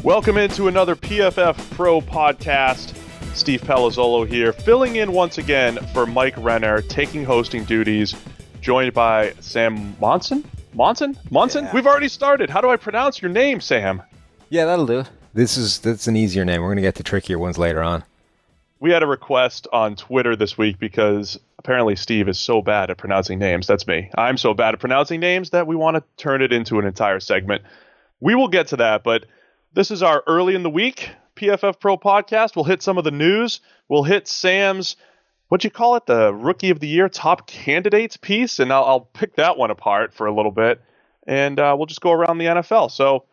Welcome into another PFF Pro podcast. Steve Palazzolo here, filling in once again for Mike Renner, taking hosting duties, joined by Sam Monson? Yeah. We've already started. How do I pronounce your name, Sam? Yeah, that'll do. That's an easier name. We're going to get to trickier ones later on. We had a request on Twitter this week because apparently Steve is so bad at pronouncing names. That's me. I'm so bad at pronouncing names that we want to turn it into an entire segment. We will get to that, but this is our early in the week PFF Pro podcast. We'll hit some of the news. We'll hit Sam's, what'd you call it, the Rookie of the Year top candidates piece, and I'll pick that one apart for a little bit, and we'll just go around the NFL. So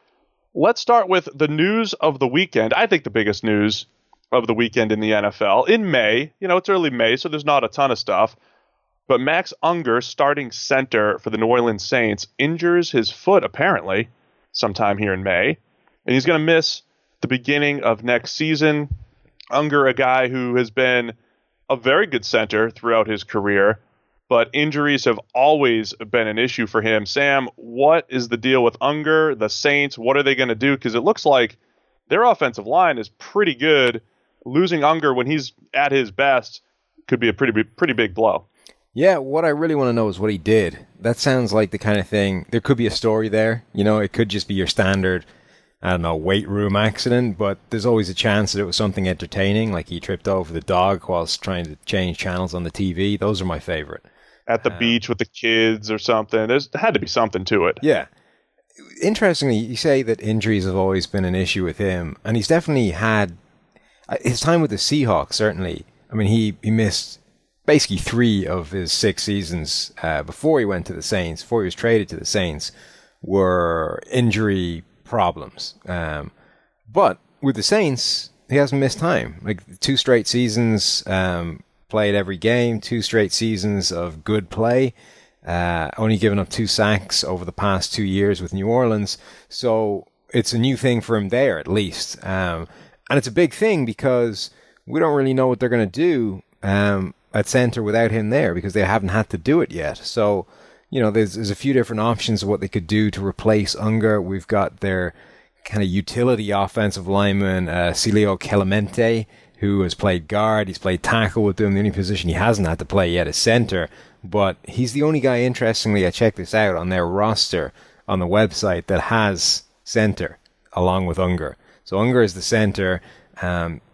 let's start with the news of the weekend. I think the biggest news of the weekend in the NFL in May. You know, it's early May, so there's not a ton of stuff. But Max Unger, starting center for the New Orleans Saints, injures his foot apparently sometime here in May, and he's going to miss the beginning of next season. Unger, a guy who has been a very good center throughout his career, but injuries have always been an issue for him. Sam, what is the deal with Unger, the Saints? What are they going to do? Because it looks like their offensive line is pretty good. Losing Unger when he's at his best could be a pretty big blow. Yeah, what I really want to know is what he did. That sounds like the kind of thing, there could be a story there. You know, it could just be your standard, I don't know, weight room accident, but there's always a chance that it was something entertaining, like he tripped over the dog whilst trying to change channels on the TV. Those are my favorite. At the beach with the kids or something. There had to be something to it. Yeah. Interestingly, you say that injuries have always been an issue with him, and he's definitely had his time with the Seahawks, certainly. I mean, he missed basically 3 of his 6 seasons before he went to the Saints, before he was traded to the Saints, were injury problems. But with the Saints, he hasn't missed time. Like 2 straight seasons, played every game, 2 straight seasons of good play, only given up 2 sacks over the past 2 years with New Orleans. So it's a new thing for him there, at least. And it's a big thing because we don't really know what they're going to do at center without him there, because they haven't had to do it yet. So, you know, there's a few different options of what they could do to replace Unger. We've got their kind of utility offensive lineman, Celio Clemente, who has played guard. He's played tackle with them. The only position he hasn't had to play yet is center. But he's the only guy, interestingly, I checked this out, on their roster on the website that has center along with Unger. So Unger is the center.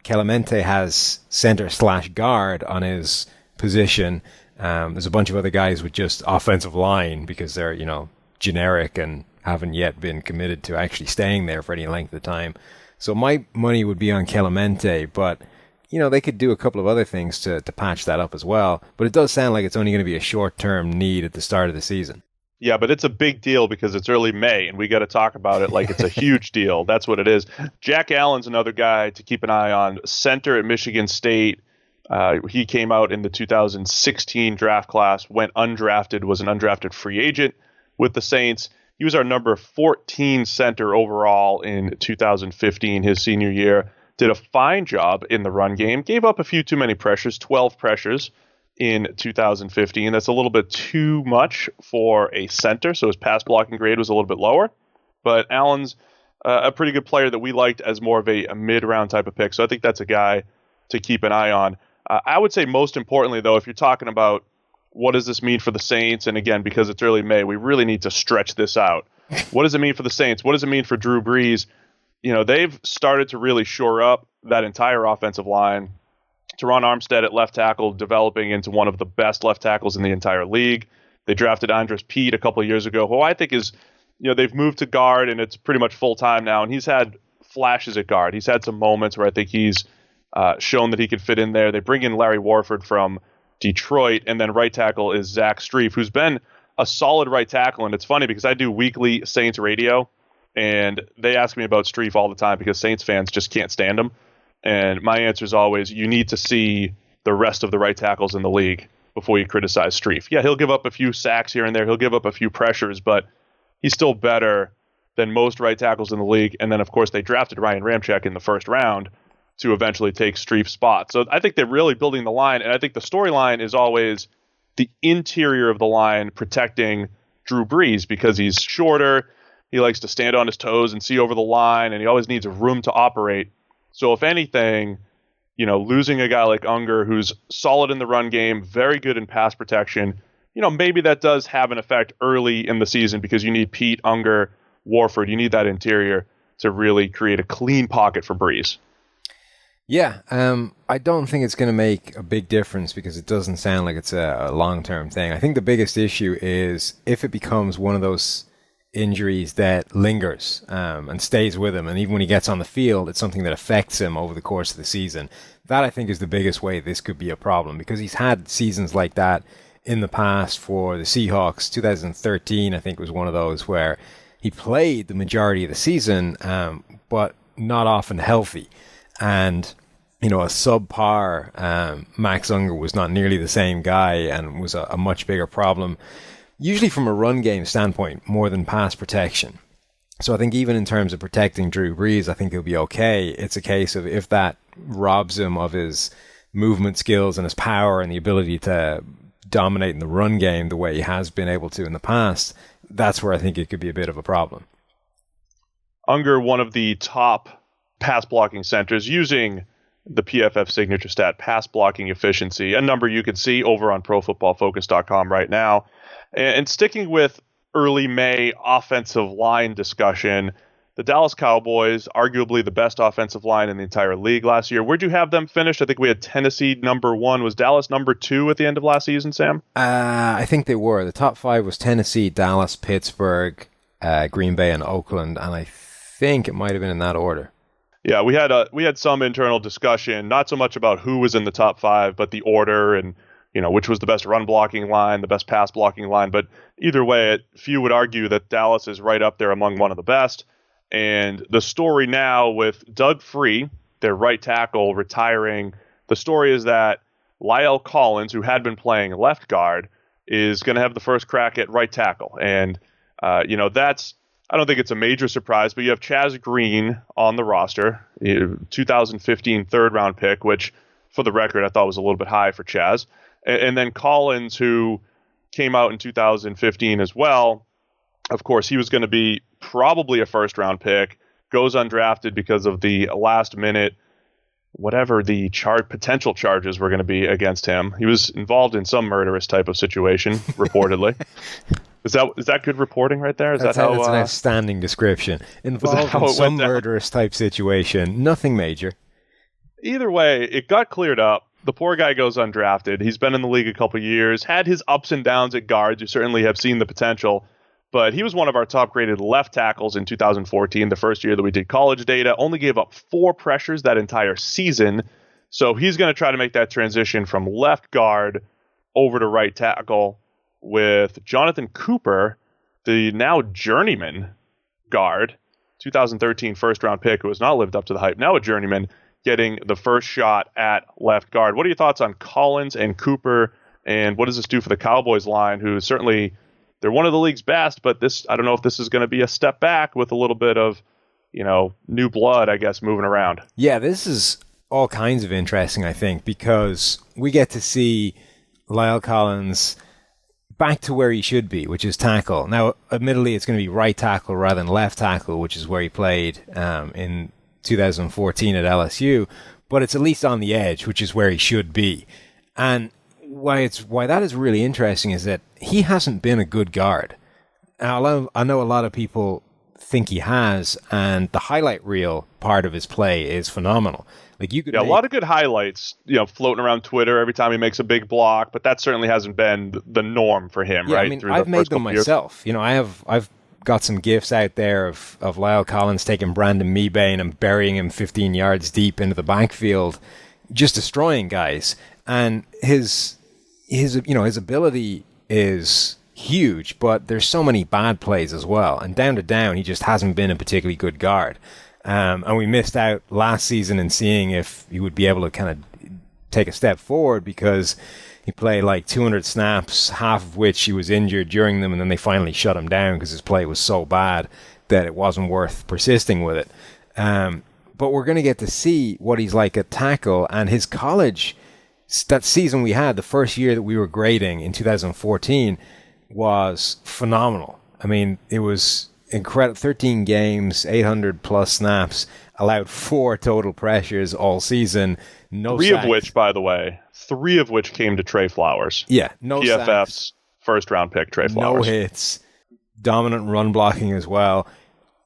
Clemente has center/guard on his position. There's a bunch of other guys with just offensive line because they're, you know, generic and haven't yet been committed to actually staying there for any length of time. So my money would be on Clemente, but, you know, they could do a couple of other things to patch that up as well. But it does sound like it's only going to be a short-term need at the start of the season. Yeah, but it's a big deal because it's early May, and we got to talk about it like it's a huge deal. That's what it is. Jack Allen's another guy to keep an eye on. Center at Michigan State. He came out in the 2016 draft class, went undrafted, was an undrafted free agent with the Saints. He was our number 14 center overall in 2015, his senior year. Did a fine job in the run game. Gave up a few too many pressures, 12 pressures in 2015. That's a little bit too much for a center, so his pass blocking grade was a little bit lower. But Allen's a pretty good player that we liked as more of a mid-round type of pick, so I think that's a guy to keep an eye on. I would say most importantly, though, if you're talking about what does this mean for the Saints, and again, because it's early May, we really need to stretch this out. What does it mean for the Saints? What does it mean for Drew Brees? You know, they've started to really shore up that entire offensive line. Teron Armstead at left tackle, developing into one of the best left tackles in the entire league. They drafted Andres Pete a couple of years ago, who I think is, you know, they've moved to guard, and it's pretty much full-time now, and he's had flashes at guard. He's had some moments where I think he's shown that he could fit in there. They bring in Larry Warford from Detroit, and then right tackle is Zach Strief, who's been a solid right tackle, and it's funny because I do weekly Saints radio, and they ask me about Strief all the time because Saints fans just can't stand him. And my answer is always, you need to see the rest of the right tackles in the league before you criticize Strief. Yeah, he'll give up a few sacks here and there. He'll give up a few pressures, but he's still better than most right tackles in the league. And then, of course, they drafted Ryan Ramczyk in the first round to eventually take Strief's spot. So I think they're really building the line, and I think the storyline is always the interior of the line protecting Drew Brees because he's shorter. He likes to stand on his toes and see over the line, and he always needs room to operate. So if anything, losing a guy like Unger, who's solid in the run game, very good in pass protection, maybe that does have an effect early in the season because you need Pete, Unger, Warford. You need that interior to really create a clean pocket for Breeze. Yeah, I don't think it's going to make a big difference because it doesn't sound like it's a long-term thing. I think the biggest issue is if it becomes one of those injuries that lingers and stays with him, and even when he gets on the field, it's something that affects him over the course of the season. That, I think, is the biggest way this could be a problem because he's had seasons like that in the past for the Seahawks. 2013, I think, was one of those where he played the majority of the season, but not often healthy. And, a subpar Max Unger was not nearly the same guy and was a much bigger problem, usually from a run game standpoint, more than pass protection. So I think even in terms of protecting Drew Brees, I think he'll be okay. It's a case of if that robs him of his movement skills and his power and the ability to dominate in the run game the way he has been able to in the past, that's where I think it could be a bit of a problem. Unger, one of the top pass blocking centers, using the PFF signature stat, pass blocking efficiency, a number you can see over on ProFootballFocus.com right now. And sticking with early May offensive line discussion, the Dallas Cowboys, arguably the best offensive line in the entire league last year. Where'd you have them finished? I think we had Tennessee number 1. Was Dallas number 2 at the end of last season, Sam? I think they were. The top 5 was Tennessee, Dallas, Pittsburgh, Green Bay, and Oakland, and I think it might have been in that order. Yeah, we had some internal discussion, not so much about who was in the top 5, but the order and which was the best run blocking line, the best pass blocking line. But either way, few would argue that Dallas is right up there among one of the best. And the story now with Doug Free, their right tackle, retiring, the story is that La'el Collins, who had been playing left guard, is going to have the first crack at right tackle. And, that's, I don't think it's a major surprise, but you have Chaz Green on the roster, 2015 third-round pick, which, for the record, I thought was a little bit high for Chaz. And then Collins, who came out in 2015 as well. Of course, he was going to be probably a first-round pick, goes undrafted because of the last-minute, whatever the potential charges were going to be against him. He was involved in some murderous type of situation, reportedly. Is that good reporting right there? That's an outstanding description. Involved in some murderous type situation. Nothing major. Either way, it got cleared up. The poor guy goes undrafted. He's been in the league a couple of years, had his ups and downs at guards. You certainly have seen the potential. But he was one of our top-graded left tackles in 2014, the first year that we did college data. Only gave up 4 pressures that entire season. So he's going to try to make that transition from left guard over to right tackle with Jonathan Cooper, the now journeyman guard, 2013 first-round pick who has not lived up to the hype, now a journeyman, getting the first shot at left guard. What are your thoughts on Collins and Cooper, and what does this do for the Cowboys line, who certainly, they're one of the league's best, but I don't know if this is going to be a step back with a little bit of, new blood, I guess, moving around. Yeah, this is all kinds of interesting, I think, because we get to see La'el Collins back to where he should be, which is tackle. Now, admittedly, it's going to be right tackle rather than left tackle, which is where he played in 2014 at LSU, but it's at least on the edge, which is where he should be. And why that is really interesting is that he hasn't been a good guard. Now, I know a lot of people think he has, and the highlight reel part of his play is phenomenal. Like a lot of good highlights, floating around Twitter every time he makes a big block, but that certainly hasn't been the norm for him, right? I mean, I've made them myself. I've got some gifs out there of La'el Collins taking Brandon Mebane and burying him 15 yards deep into the backfield, just destroying guys. And his ability is huge, but there's so many bad plays as well. And down to down, he just hasn't been a particularly good guard. And we missed out last season in seeing if he would be able to kind of take a step forward because he played like 200 snaps, half of which he was injured during them, and then they finally shut him down because his play was so bad that it wasn't worth persisting with it. But we're going to get to see what he's like at tackle, and his college, that season we had, the first year that we were grading in 2014, was phenomenal. I mean, it was incredible. 13 games, 800 plus snaps, allowed 4 total pressures all season. No three sacks. of which, by the way, came to Trey Flowers. Yeah, no PFF's sacks, first-round pick, Trey Flowers. no hits, dominant run blocking as well.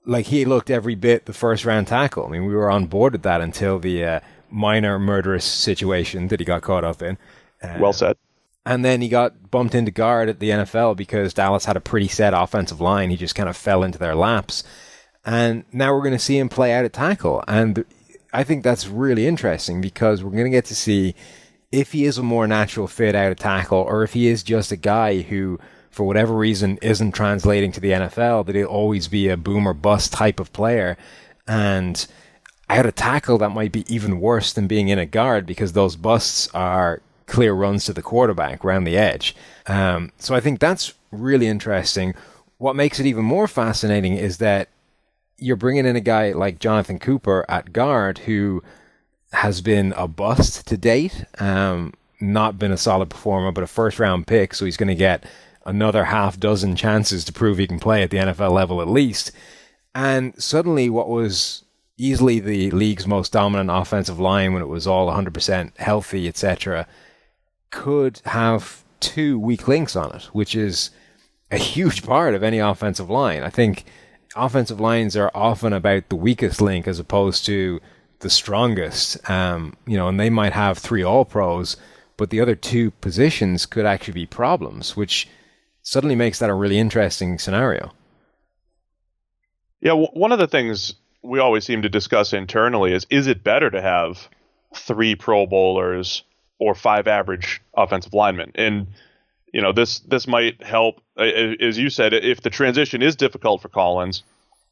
Like, he looked every bit the first-round tackle. I mean, we were on board with that until the minor murderous situation that he got caught up in. Well said. And then he got bumped into guard at the NFL because Dallas had a pretty set offensive line. He just kind of fell into their laps. And now we're going to see him play out at tackle. And I think that's really interesting because we're going to get to see if he is a more natural fit out at tackle or if he is just a guy who, for whatever reason, isn't translating to the NFL, that he'll always be a boom or bust type of player. And out at tackle, that might be even worse than being in a guard because those busts are clear runs to the quarterback around the edge. So I think that's really interesting. What makes it even more fascinating is that you're bringing in a guy like Jonathan Cooper at guard who has been a bust to date, not been a solid performer, but a first-round pick, so he's going to get another half dozen chances to prove he can play at the NFL level at least. And suddenly what was easily the league's most dominant offensive line when it was all 100% healthy, etc., could have 2 weak links on it, which is a huge part of any offensive line. I think offensive lines are often about the weakest link as opposed to the strongest, and they might have 3 All-Pros, but the other 2 positions could actually be problems, which suddenly makes that a really interesting scenario. Yeah, one of the things we always seem to discuss internally is it better to have 3 Pro Bowlers or 5 average offensive linemen? And, this might help, as you said, if the transition is difficult for Collins,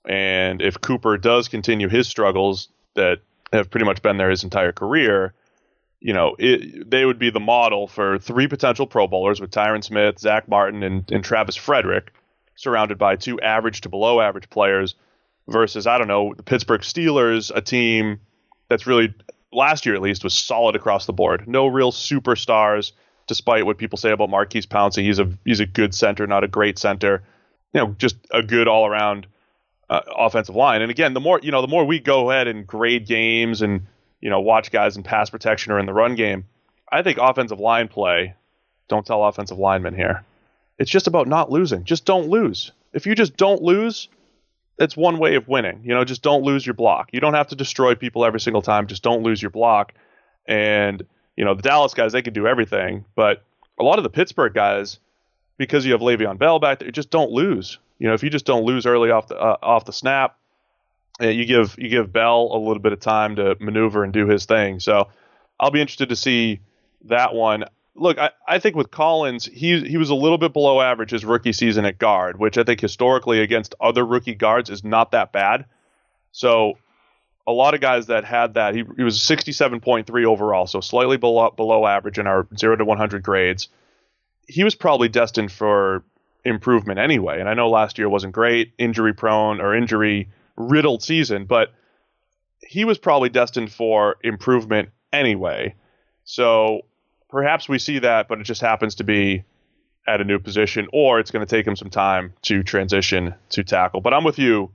and if Cooper does continue his struggles that have pretty much been there his entire career, they would be the model for 3 potential Pro Bowlers with Tyron Smith, Zach Martin, and Travis Frederick, surrounded by 2 average to below average players versus, I don't know, the Pittsburgh Steelers, a team that's really, last year at least, was solid across the board. No real superstars, despite what people say about Marquise Pouncey. He's a good center, not a great center. Just a good all-around offensive line. And again, the more we go ahead and grade games and watch guys in pass protection or in the run game, I think offensive line play, don't tell offensive linemen here, it's just about not losing. Just don't lose. If you just don't lose, that's one way of winning. Just don't lose your block. You don't have to destroy people every single time. Just don't lose your block. And the Dallas guys, they can do everything, but a lot of the Pittsburgh guys, because you have Le'Veon Bell back there, just don't lose. If you just don't lose early off the snap, you give Bell a little bit of time to maneuver and do his thing. So I'll be interested to see that one. Look, I think with Collins, he was a little bit below average his rookie season at guard, which I think historically against other rookie guards is not that bad. So a lot of guys that had that, he was 67.3 overall, so slightly below average in our 0 to 100 grades. He was probably destined for improvement anyway. And I know last year wasn't great, injury-riddled season, but he was probably destined for improvement anyway. So perhaps we see that, but it just happens to be at a new position, or it's going to take him some time to transition to tackle. But I'm with you.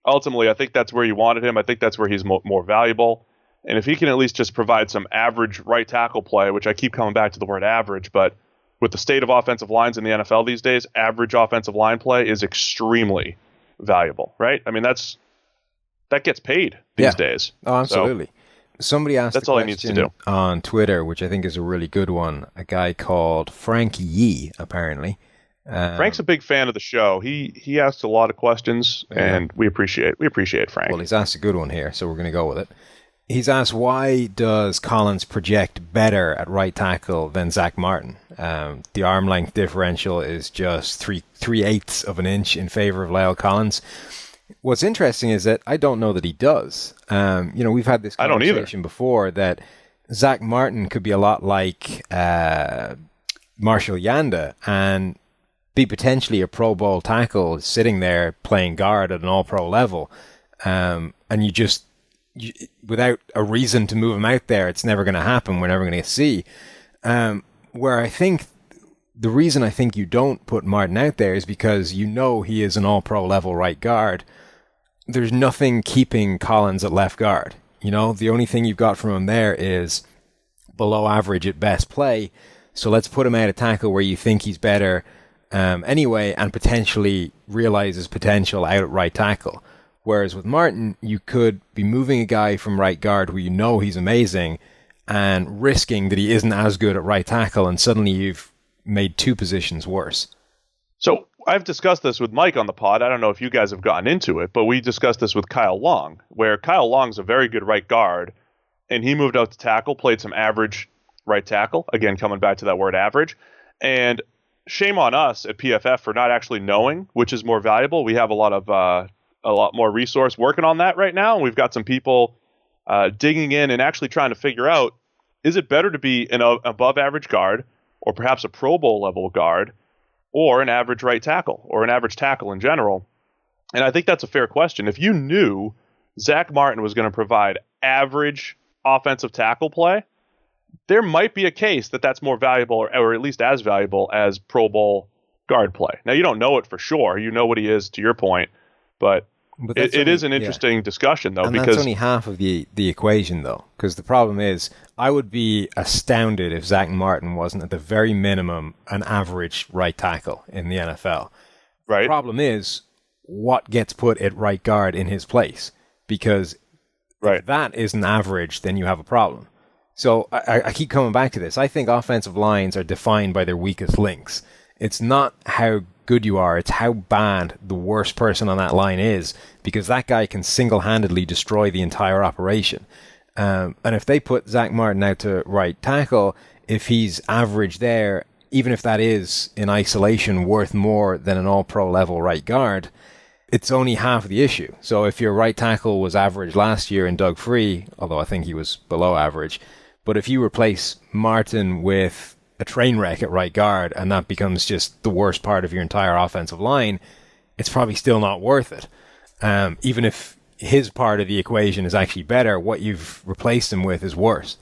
Ultimately, I think that's where you wanted him. I think that's where he's more valuable. And if he can at least just provide some average right tackle play, which I keep coming back to the word average, but with the state of offensive lines in the NFL these days, average offensive line play is extremely valuable, right? I mean, that gets paid these days. Oh, absolutely. So, somebody asked that's a all he needs to do on Twitter, which I think is a really good one. A guy called Frank Yee, apparently. Frank's a big fan of the show. He asks a lot of questions, and we appreciate Frank. Well, he's asked a good one here, so we're going to go with it. He's asked, why does Collins project better at right tackle than Zach Martin? The arm length differential is just 3/8 of an inch in favor of La'el Collins. What's interesting is that I don't know that he does. We've had this conversation before that Zach Martin could be a lot like Marshall Yanda and be potentially a Pro Bowl tackle sitting there playing guard at an All-Pro level. And without a reason to move him out there, it's never going to happen. We're never going to see. Where I think the reason I think you don't put Martin out there is because you know he is an all-pro level right guard. There's nothing keeping Collins at left guard. You know, the only thing you've got from him there is below average at best play. So let's put him out of tackle where you think he's better anyway, and potentially realize his potential out at right tackle. Whereas with Martin, you could be moving a guy from right guard where you know he's amazing and risking that he isn't as good at right tackle, and suddenly you've made two positions worse. So I've discussed this with Mike on the pod. I don't know if you guys have gotten into it, but we discussed this with Kyle Long, where Kyle Long's a very good right guard, and he moved out to tackle, played some average right tackle. Again, coming back to that word average. And shame on us at PFF for not actually knowing which is more valuable. We have a lot more resource working on that right now. And we've got some people digging in and actually trying to figure out, is it better to be an above average guard, or perhaps a Pro Bowl level guard, or an average right tackle, or an average tackle in general? And I think that's a fair question. If you knew Zach Martin was going to provide average offensive tackle play, there might be a case that that's more valuable, or at least as valuable as Pro Bowl guard play. Now, you don't know it for sure. You know what he is, to your point, but it is an interesting discussion, though. And because that's only half of the equation, though, because the problem is I would be astounded if Zach Martin wasn't at the very minimum an average right tackle in the NFL. Right. The problem is what gets put at right guard in his place, because if that isn't average, then you have a problem. So I keep coming back to this. I think offensive lines are defined by their weakest links. It's not how good you are, it's how bad the worst person on that line is, because that guy can single-handedly destroy the entire operation. And if they put Zach Martin out to right tackle, if he's average there, even if that is in isolation worth more than an all-pro level right guard, it's only half the issue. So if your right tackle was average last year and Doug Free, although I think he was below average, but if you replace Martin with a train wreck at right guard and that becomes just the worst part of your entire offensive line, it's probably still not worth it. Even if his part of the equation is actually better, what you've replaced him with is worse.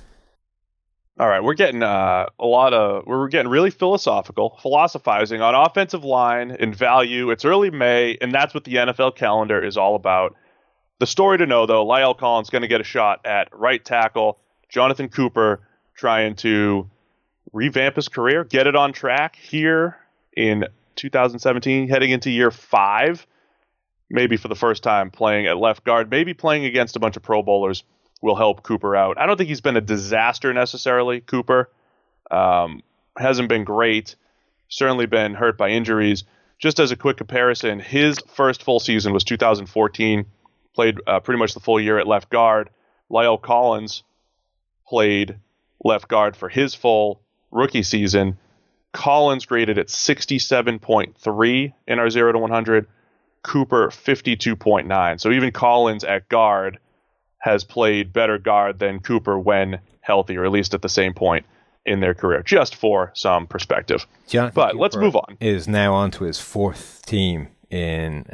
All right, we're getting we're getting really philosophizing on offensive line and value. It's early May, and that's what the NFL calendar is all about. The story to know, though, La'el Collins going to get a shot at right tackle. Jonathan Cooper trying to revamp his career, get it on track here in 2017, heading into year 5, maybe for the first time playing at left guard, maybe playing against a bunch of Pro Bowlers will help Cooper out. I don't think he's been a disaster necessarily, Cooper. Hasn't been great, certainly been hurt by injuries. Just as a quick comparison, his first full season was 2014, played pretty much the full year at left guard. La'el Collins played left guard for his full rookie season. Collins graded at 67.3 in our 0 to 100. Cooper 52.9. So even Collins at guard has played better guard than Cooper when healthy, or at least at the same point in their career, just for some perspective. But let's move on. Is now on to his 4th team in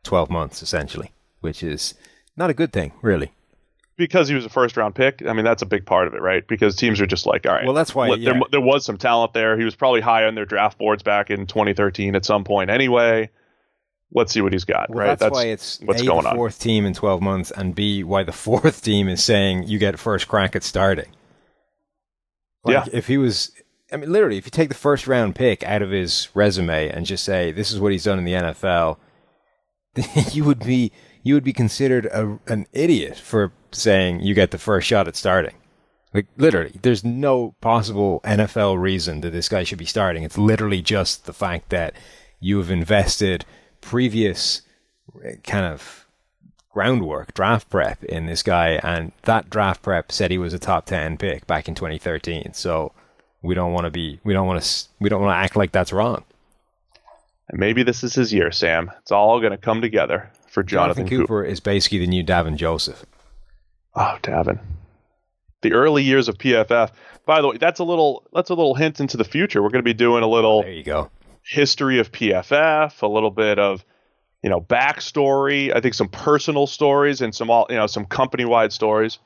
12 months, essentially, which is not a good thing, really. Because he was a first-round pick, I mean, that's a big part of it, right? Because teams are just like, all right. Well, that's why there was some talent there. He was probably high on their draft boards back in 2013 at some point anyway. Let's see what he's got, right? That's why it's what's going on. The 4th team in 12 months, and B, why the 4th team is saying you get first crack at starting. If he was, I mean, literally, if you take the first-round pick out of his resume and just say, this is what he's done in the NFL, you would be considered an idiot for saying you get the first shot at starting. Like, literally, there's no possible NFL reason that this guy should be starting. It's literally just the fact that you have invested previous kind of groundwork, draft prep in this guy, and that draft prep said he was a top 10 pick back in 2013. So we don't want to act like that's wrong. And maybe this is his year, Sam. It's all going to come together for Jonathan Cooper is basically the new Davin Joseph. Oh, Davin. The early years of PFF. By the way, that's a little hint into the future. We're going to be doing a little there you go. History of PFF, a little bit of, backstory. I think some personal stories and some company-wide stories.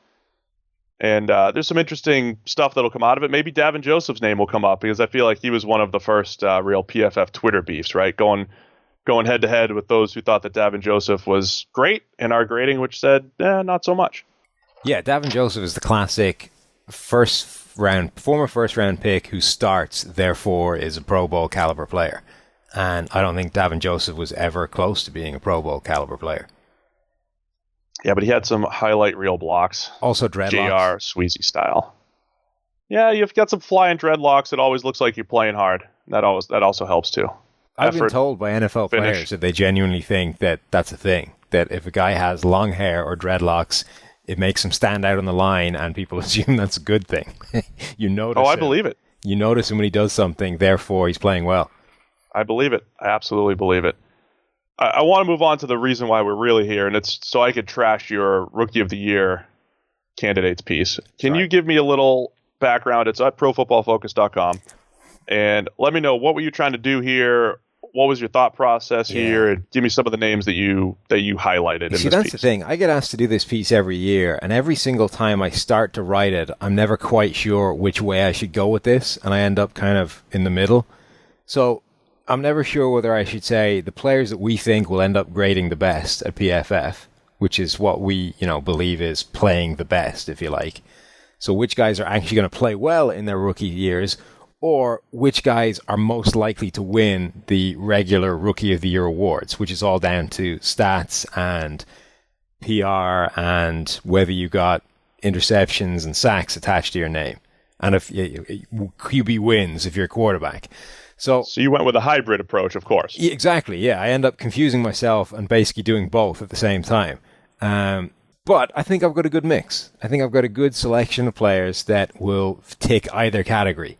And there's some interesting stuff that'll come out of it. Maybe Davin Joseph's name will come up because I feel like he was one of the first real PFF Twitter beefs, right? Going head to head with those who thought that Davin Joseph was great in our grading, which said, not so much. Yeah, Davin Joseph is the classic former first round pick who starts, therefore is a Pro Bowl caliber player. And I don't think Davin Joseph was ever close to being a Pro Bowl caliber player. Yeah, but he had some highlight reel blocks. Also dreadlocks. JR Sweezy style. Yeah, you've got some flying dreadlocks. It always looks like you're playing hard. That also helps too. I've been told by NFL players that they genuinely think that that's a thing. That if a guy has long hair or dreadlocks, it makes him stand out on the line, and people assume that's a good thing. You notice. Oh, I believe it. You notice him when he does something, therefore he's playing well. I believe it. I absolutely believe it. I want to move on to the reason why we're really here, and it's so I could trash your Rookie of the Year candidates piece. Can you give me a little background? It's at profootballfocus.com. And let me know, what were you trying to do here? What was your thought process here? And give me some of the names that you highlighted in this piece. That's the thing. I get asked to do this piece every year, and every single time I start to write it, I'm never quite sure which way I should go with this, and I end up kind of in the middle. So I'm never sure whether I should say the players that we think will end up grading the best at PFF, which is what we, believe is playing the best, if you like. So which guys are actually going to play well in their rookie years, or which guys are most likely to win the regular Rookie of the Year awards, which is all down to stats and PR and whether you got interceptions and sacks attached to your name. And if QB wins if you're a quarterback. So you went with a hybrid approach, of course. Exactly, yeah. I end up confusing myself and basically doing both at the same time. But I think I've got a good mix. I think I've got a good selection of players that will tick either category.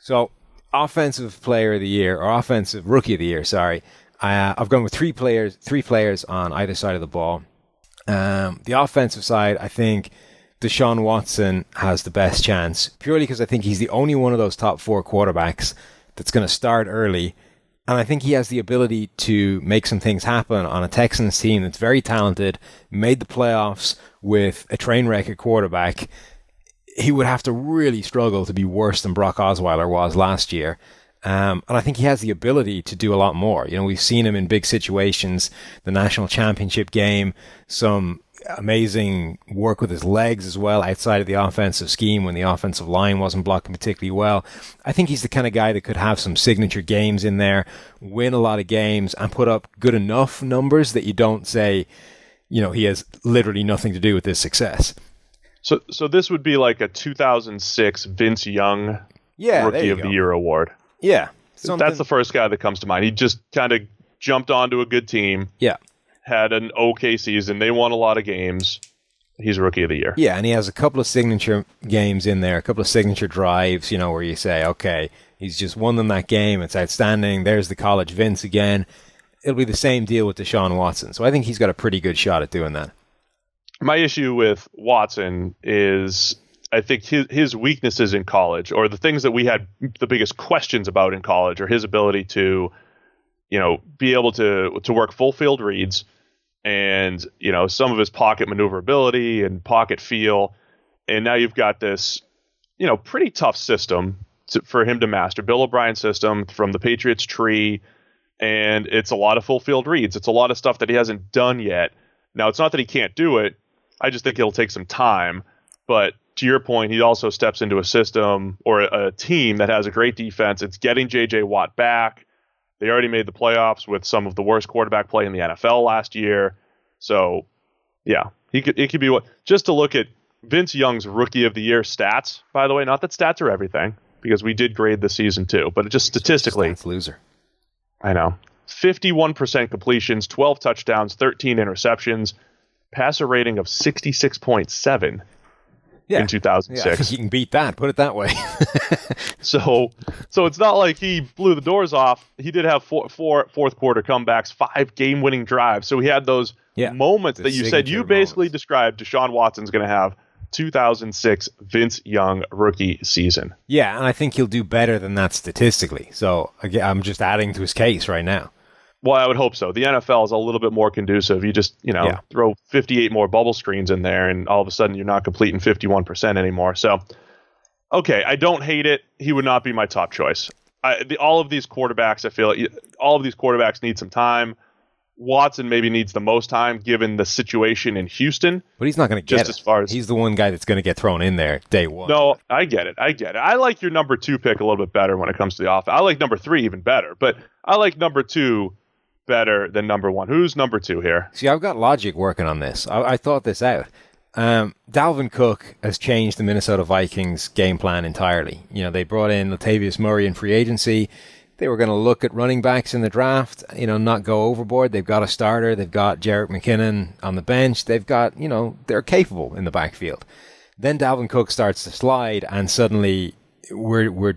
So offensive player of the year, or offensive rookie of the year, sorry. I've gone with three players on either side of the ball. The offensive side, I think Deshaun Watson has the best chance, purely because I think he's the only one of those top four quarterbacks that's going to start early. And I think he has the ability to make some things happen on a Texans team that's very talented, made the playoffs with a train wreck at quarterback. He would have to really struggle to be worse than Brock Osweiler was last year. And I think he has the ability to do a lot more. We've seen him in big situations, the national championship game, some amazing work with his legs as well outside of the offensive scheme when the offensive line wasn't blocking particularly well. I think he's the kind of guy that could have some signature games in there, win a lot of games, and put up good enough numbers that you don't say, he has literally nothing to do with his success. So this would be like a 2006 Vince Young Rookie of the Year award. Yeah. That's the first guy that comes to mind. He just kind of jumped onto a good team. Yeah. Had an okay season. They won a lot of games. He's Rookie of the Year. Yeah, and he has a couple of signature games in there, a couple of signature drives, where you say, okay, he's just won them that game. It's outstanding. There's the college Vince again. It'll be the same deal with Deshaun Watson. So I think he's got a pretty good shot at doing that. My issue with Watson is I think his weaknesses in college, or the things that we had the biggest questions about in college, are his ability to, be able to work full field reads, and some of his pocket maneuverability and pocket feel. And now you've got this pretty tough system for him to master, Bill O'Brien's system from the Patriots tree, and it's a lot of full field reads. It's a lot of stuff that he hasn't done yet. Now, it's not that he can't do it. I just think it'll take some time. But to your point, he also steps into a system or a team that has a great defense. It's getting J.J. Watt back. They already made the playoffs with some of the worst quarterback play in the NFL last year. So, yeah, it could be what. Just to look at Vince Young's Rookie of the Year stats, by the way, not that stats are everything, because we did grade the season too, but just statistically. Stats loser. I know. 51% completions, 12 touchdowns, 13 interceptions, passer rating of 66.7 in 2006. Yeah, I think you can beat that. Put it that way. So it's not like he blew the doors off. He did have four fourth quarter comebacks, 5 game-winning drives. So he had those moments that you said you basically described Deshaun Watson's going to have 2006 Vince Young rookie season. Yeah, and I think he'll do better than that statistically. So again, I'm just adding to his case right now. Well, I would hope so. The NFL is a little bit more conducive. You just, Yeah. throw 58 more bubble screens in there, and all of a sudden you're not completing 51% anymore. So, okay, I don't hate it. He would not be my top choice. All of these quarterbacks, I feel like all of these quarterbacks need some time. Watson maybe needs the most time given the situation in Houston. But he's not going to get just as far as he's the one guy that's going to get thrown in there day one. No, I get it. I like your number 2 pick a little bit better when it comes to the offense. I like number 3 even better, but I like number 2 better than number 1. Who's number 2 here? See, I've got logic working on this. I thought this out. Dalvin Cook has changed the Minnesota Vikings game plan entirely. They brought in Latavius Murray in free agency. They were going to look at running backs in the draft, not go overboard. They've got a starter. They've got Jerick McKinnon on the bench. They've got, they're capable in the backfield. Then Dalvin Cook starts to slide, and suddenly we're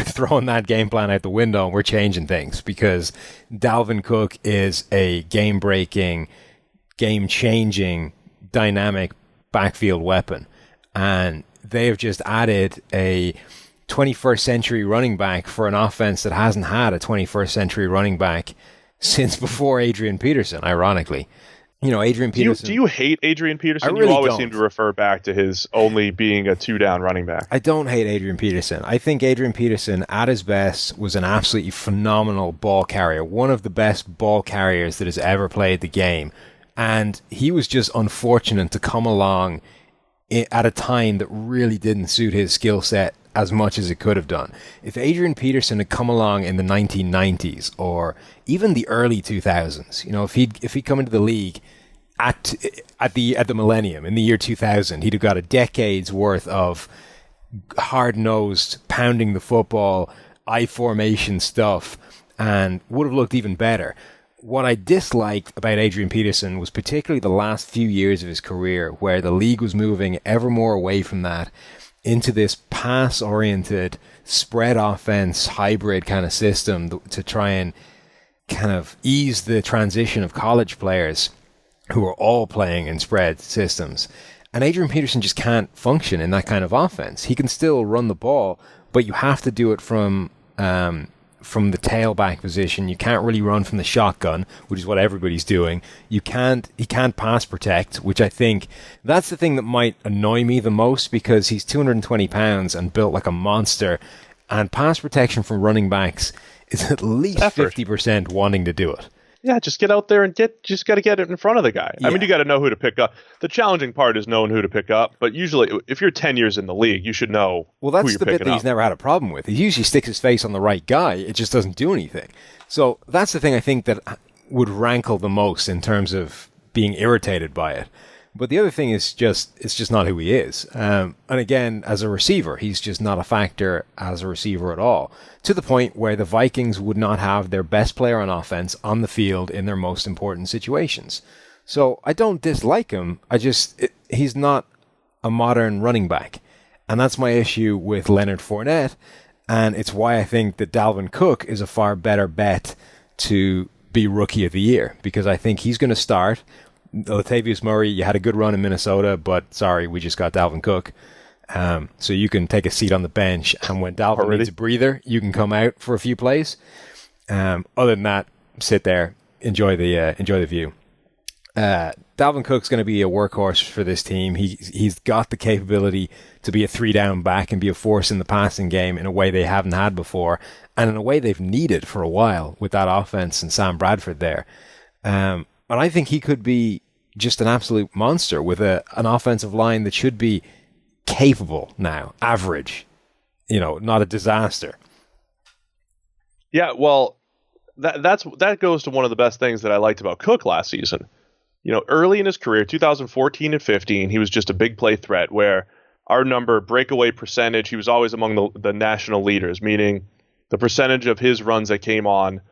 throwing that game plan out the window, and we're changing things because Dalvin Cook is a game-breaking, game-changing, dynamic backfield weapon, and they have just added a 21st century running back for an offense that hasn't had a 21st century running back since before Adrian Peterson, ironically. Adrian Peterson. Do you hate Adrian Peterson? I really you always don't. seem to refer back to his only being a 2-down running back. I don't hate Adrian Peterson. I think Adrian Peterson, at his best, was an absolutely phenomenal ball carrier, one of the best ball carriers that has ever played the game. And he was just unfortunate to come along at a time that really didn't suit his skill set as much as it could have done. If Adrian Peterson had come along in the 1990s or even the early 2000s, if he'd come into the league at the millennium in the year 2000, he'd have got a decade's worth of hard-nosed, pounding the football, I formation stuff, and would have looked even better. What I disliked about Adrian Peterson was particularly the last few years of his career, where the league was moving ever more away from that into this pass-oriented, spread offense, hybrid kind of system to try and kind of ease the transition of college players who are all playing in spread systems. And Adrian Peterson just can't function in that kind of offense. He can still run the ball, but you have to do it from the tailback position. You can't really run from the shotgun, which is what everybody's doing. He can't pass protect, which I think that's the thing that might annoy me the most, because he's 220 pounds and built like a monster, and pass protection from running backs is at least 50% wanting to do it. Yeah, just get out there and just got to get it in front of the guy. Yeah. I mean, you got to know who to pick up. The challenging part is knowing who to pick up, but usually if you're 10 years in the league, you should know Well, that's who you're the bit picking that up. he's never had a problem with. He usually sticks his face on the right guy. It just doesn't do anything. So that's the thing I think that would rankle the most in terms of being irritated by it. But the other thing is it's just not who he is. And again, as a receiver, he's just not a factor as a receiver at all. To the point where the Vikings would not have their best player on offense on the field in their most important situations. So I don't dislike him. He's not a modern running back. And that's my issue with Leonard Fournette. And it's why I think that Dalvin Cook is a far better bet to be Rookie of the Year. Because I think he's going to start. Latavius Murray, you had a good run in Minnesota, but sorry, we just got Dalvin Cook. So you can take a seat on the bench, and when Dalvin needs a breather, you can come out for a few plays. Other than that, sit there, enjoy the view. Dalvin Cook's going to be a workhorse for this team. He's got the capability to be a 3-down back and be a force in the passing game in a way they haven't had before, and in a way they've needed for a while with that offense and Sam Bradford there. And I think he could be just an absolute monster with an offensive line that should be capable now, average, not a disaster. Yeah, well, that goes to one of the best things that I liked about Cook last season. Early in his career, 2014 and 15, he was just a big play threat where our breakaway percentage, he was always among the national leaders, meaning the percentage of his runs that came on,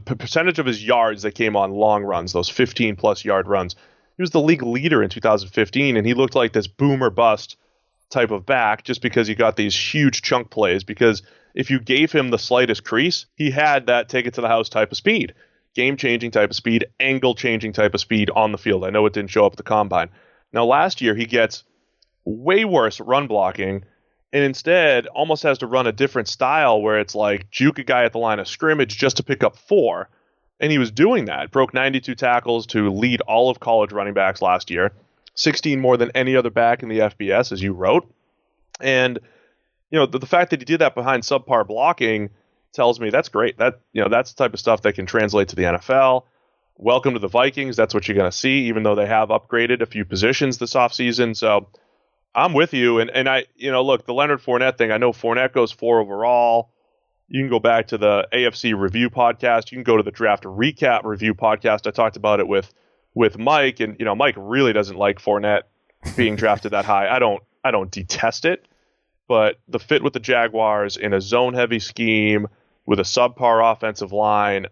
percentage of his yards that came on long runs, those 15-plus yard runs. He was the league leader in 2015, and he looked like this boom or bust type of back just because he got these huge chunk plays. Because if you gave him the slightest crease, he had that take-it-to-the-house type of speed, game-changing type of speed, angle-changing type of speed on the field. I know it didn't show up at the combine. Now, last year, he gets way worse run blocking, and instead almost has to run a different style where it's like juke a guy at the line of scrimmage just to pick up 4. And he was doing that. Broke 92 tackles to lead all of college running backs last year. 16 more than any other back in the FBS, as you wrote. And, the fact that he did that behind subpar blocking tells me that's great. That's the type of stuff that can translate to the NFL. Welcome to the Vikings. That's what you're going to see, even though they have upgraded a few positions this offseason. So I'm with you. And I, look, the Leonard Fournette thing, I know Fournette goes 4 overall. You can go back to the AFC review podcast. You can go to the draft recap review podcast. I talked about it with Mike, and Mike really doesn't like Fournette being drafted that high. I don't detest it, but the fit with the Jaguars in a zone heavy scheme with a subpar offensive line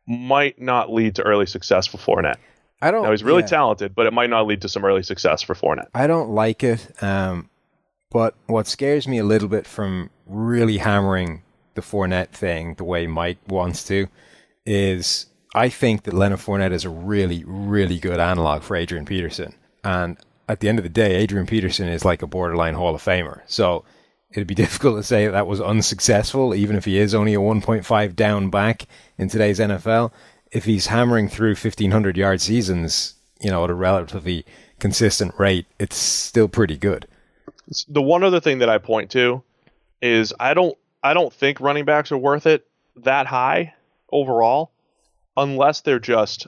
might not lead to early success for Fournette. Now he's really talented, but it might not lead to some early success for Fournette. I don't like it, but what scares me a little bit from really hammering the Fournette thing the way Mike wants to is I think that Leonard Fournette is a really, really good analog for Adrian Peterson. And at the end of the day, Adrian Peterson is like a borderline Hall of Famer. So it'd be difficult to say that was unsuccessful, even if he is only a 1.5 down back in today's NFL. If he's hammering through 1,500-yard seasons, at a relatively consistent rate, it's still pretty good. The one other thing that I point to is I don't think running backs are worth it that high overall, unless they're just,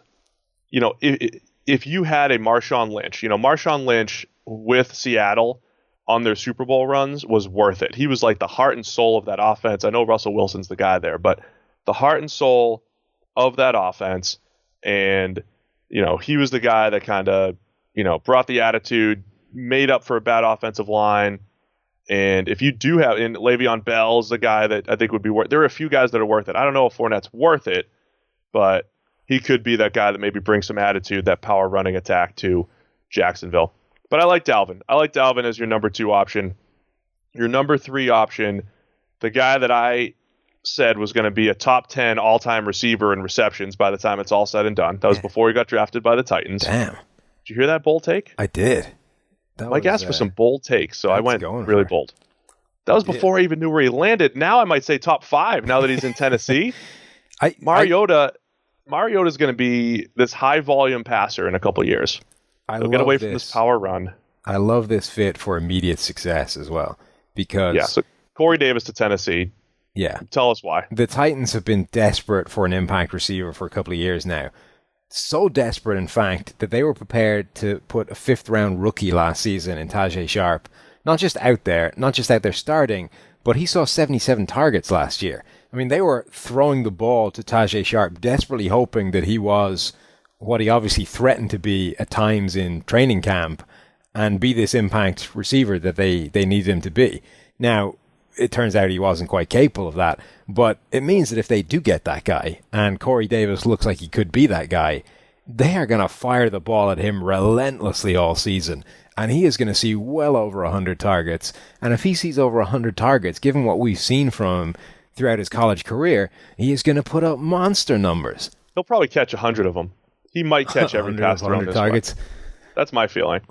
if you had a Marshawn Lynch, Marshawn Lynch with Seattle on their Super Bowl runs was worth it. He was like the heart and soul of that offense. I know Russell Wilson's the guy there, but the heart and soul of that offense. And, he was the guy that kind of, brought the attitude, made up for a bad offensive line. And if you do have, and Le'Veon Bell's the guy that I think would be worth, there are a few guys that are worth it. I don't know if Fournette's worth it, but he could be that guy that maybe brings some attitude, that power running attack to Jacksonville. But I like Dalvin. I like Dalvin as your number 2 option. Your number 3 option, the guy that I said was going to be a top 10 all-time receiver in receptions by the time it's all said and done. That was before he got drafted by the Titans. Damn. Did you hear that bold take? I did. Mike asked for some bold takes, so I went really bold. That was before I even knew where he landed. Now I might say top 5 now that he's in Tennessee. Mariota's going to be this high-volume passer in a couple years. He'll get away from this power run. I love this fit for immediate success as well. Because so Corey Davis to Tennessee. Yeah. Tell us why. The Titans have been desperate for an impact receiver for a couple of years now. So desperate, in fact, that they were prepared to put a 5th-round rookie last season in Tajay Sharp. Not just out there starting, but he saw 77 targets last year. I mean, they were throwing the ball to Tajay Sharp, desperately hoping that he was what he obviously threatened to be at times in training camp and be this impact receiver that they needed him to be. Now, it turns out he wasn't quite capable of that, but it means that if they do get that guy, and Corey Davis looks like he could be that guy, they are going to fire the ball at him relentlessly all season, and he is going to see well over 100 targets. And if he sees over 100 targets, given what we've seen from him throughout his college career, he is going to put up monster numbers. He'll probably catch 100 of them. He might catch every pass thrown this targets. Way. That's my feeling.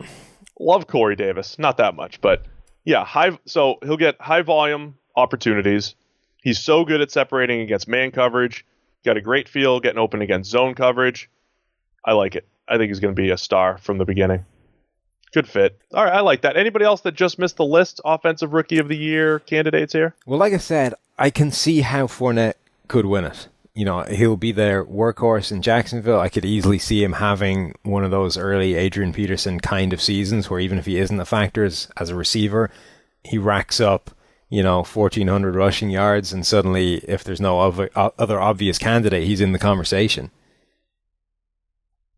Love Corey Davis. Not that much, but yeah, so he'll get high volume opportunities. He's so good at separating against man coverage. Got a great feel getting open against zone coverage. I like it. I think he's going to be a star from the beginning. Good fit. All right, I like that. Anybody else that just missed the list? Offensive Rookie of the Year candidates here? Well, like I said, I can see how Fournette could win it. He'll be their workhorse in Jacksonville. I could easily see him having one of those early Adrian Peterson kind of seasons where even if he isn't the factors as a receiver, he racks up, 1,400 rushing yards, and suddenly, if there's no other obvious candidate, he's in the conversation.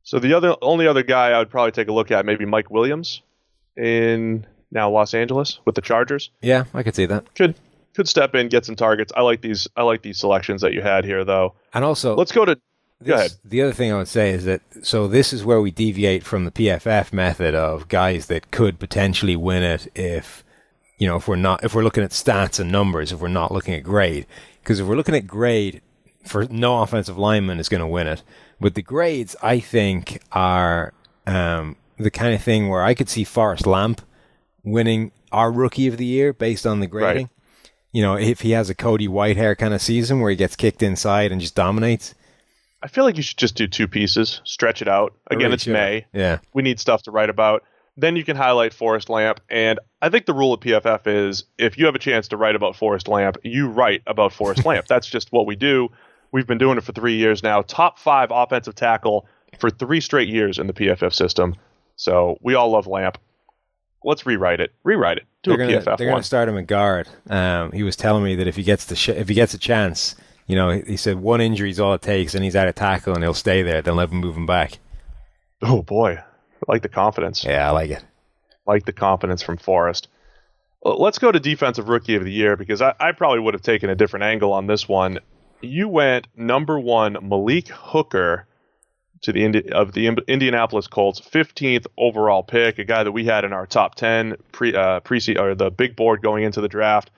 So the only other guy I would probably take a look at, maybe Mike Williams in now Los Angeles with the Chargers. Yeah, I could see that. Could step in, get some targets. I like these selections that you had here, though. And also, let's go ahead. The other thing I would say is that this is where we deviate from the PFF method of guys that could potentially win it if we're looking at stats and numbers, if we're not looking at grade. Because if we're looking at grade, for no offensive lineman is going to win it. But the grades, I think, are the kind of thing where I could see Forrest Lamp winning our Rookie of the Year based on the grading. Right. If he has a Cody Whitehair kind of season where he gets kicked inside and just dominates. I feel like you should just do 2 pieces, stretch it out. Again, Really it's should. May. Yeah. We need stuff to write about. Then you can highlight Forrest Lamp. And I think the rule at PFF is if you have a chance to write about Forrest Lamp, you write about Forrest Lamp. That's just what we do. We've been doing it for 3 years now. Top 5 offensive tackle for 3 straight years in the PFF system. So we all love Lamp. Let's rewrite it. Do They're a PFF going to start him at guard. He was telling me that if he gets a chance, he said 1 injury is all it takes, and he's out of tackle, and he'll stay there. They'll never move him back. Oh boy, I like the confidence. Yeah, I like it. Like the confidence from Forrest. Let's go to Defensive Rookie of the Year, because I probably would have taken a different angle on this one. You went number 1, Malik Hooker, to the Indianapolis Colts, 15th overall pick, a guy that we had in our top 10 or the big board going into the draft.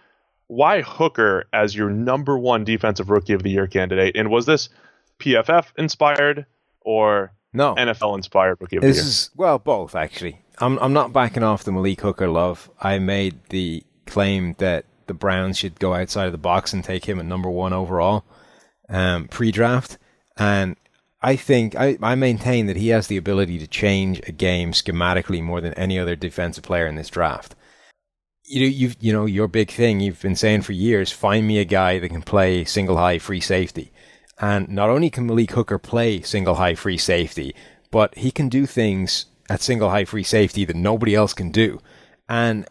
Why Hooker as your number 1 Defensive Rookie of the Year candidate? And was this PFF inspired or NFL inspired Rookie of the Year? This is, well, both actually. I'm not backing off the Malik Hooker love. I made the claim that the Browns should go outside of the box and take him at number 1 overall pre-draft, and I think I maintain that he has the ability to change a game schematically more than any other defensive player in this draft. Your big thing you've been saying for years, find me a guy that can play single high free safety. And not only can Malik Hooker play single high free safety, but he can do things at single high free safety that nobody else can do. And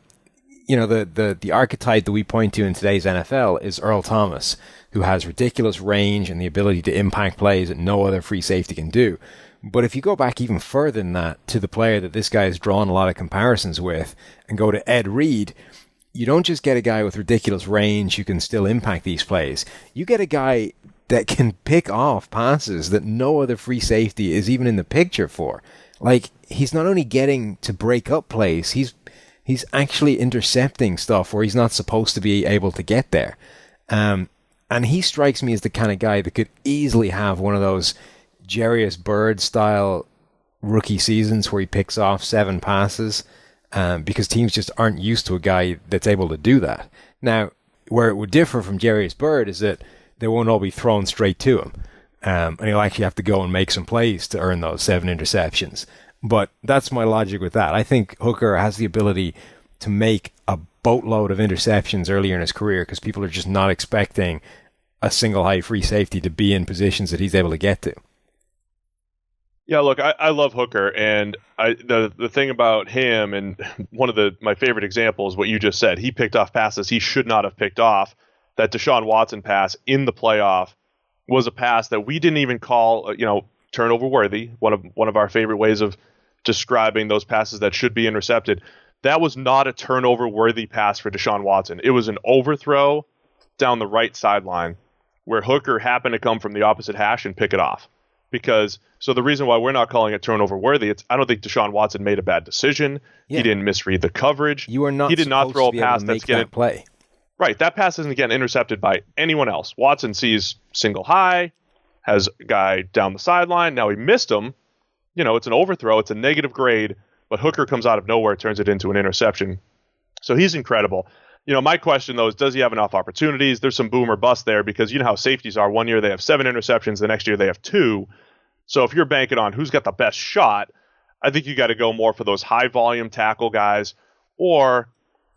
the archetype that we point to in today's NFL is Earl Thomas, who has ridiculous range and the ability to impact plays that no other free safety can do. But if you go back even further than that to the player that this guy has drawn a lot of comparisons with and go to Ed Reed, you don't just get a guy with ridiculous range who can still impact these plays. You get a guy that can pick off passes that no other free safety is even in the picture for. Like, he's not only getting to break up plays, he's actually intercepting stuff where he's not supposed to be able to get there. And he strikes me as the kind of guy that could easily have one of those Jarius Byrd-style rookie seasons where he picks off 7 passes, because teams just aren't used to a guy that's able to do that. Now, where it would differ from Jarius Byrd is that they won't all be thrown straight to him, and he'll actually have to go and make some plays to earn those 7 interceptions. But that's my logic with that. I think Hooker has the ability to make a boatload of interceptions earlier in his career because people are just not expecting a single high free safety to be in positions that he's able to get to. Yeah, look, I love Hooker, and the thing about him, and one of my favorite examples, what you just said, he picked off passes he should not have picked off. That Deshaun Watson pass in the playoff was a pass that we didn't even call, turnover worthy. One of our favorite ways of describing those passes that should be intercepted. That was not a turnover worthy pass for Deshaun Watson. It was an overthrow down the right sideline where Hooker happened to come from the opposite hash and pick it off. So the reason why we're not calling it turnover worthy, I don't think Deshaun Watson made a bad decision. Yeah. He didn't misread the coverage. You are not. He did not throw a pass that's getting play. Right, that pass isn't getting intercepted by anyone else. Watson sees single high, has a guy down the sideline. Now he missed him. It's an overthrow. It's a negative grade, but Hooker comes out of nowhere, turns it into an interception. So he's incredible. My question, though, is does he have enough opportunities? There's some boom or bust there because you know how safeties are. One year they have 7 interceptions. The next year they have 2. So if you're banking on who's got the best shot, I think you got to go more for those high-volume tackle guys. Or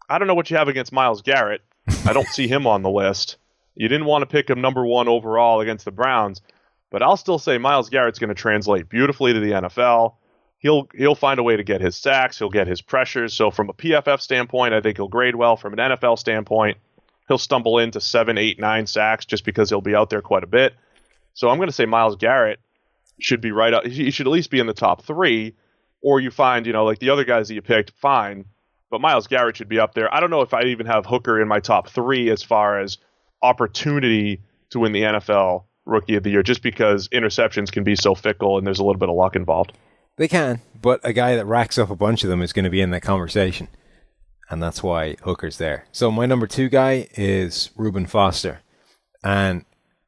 I don't know what you have against Myles Garrett. I don't see him on the list. You didn't want to pick him number 1 overall against the Browns. But I'll still say Myles Garrett's going to translate beautifully to the NFL. He'll find a way to get his sacks. He'll get his pressures. So from a PFF standpoint, I think he'll grade well. From an NFL standpoint, he'll stumble into 7, 8, 9 sacks just because he'll be out there quite a bit. So I'm going to say Myles Garrett should be right up. He should at least be in the top 3. Or you find, like the other guys that you picked, fine. But Myles Garrett should be up there. I don't know if I even have Hooker in my top 3 as far as opportunity to win the NFL Rookie of the Year, just because interceptions can be so fickle and there's a little bit of luck involved. They can, but a guy that racks up a bunch of them is going to be in that conversation. And that's why Hooker's there. So my number 2 guy is Reuben Foster. And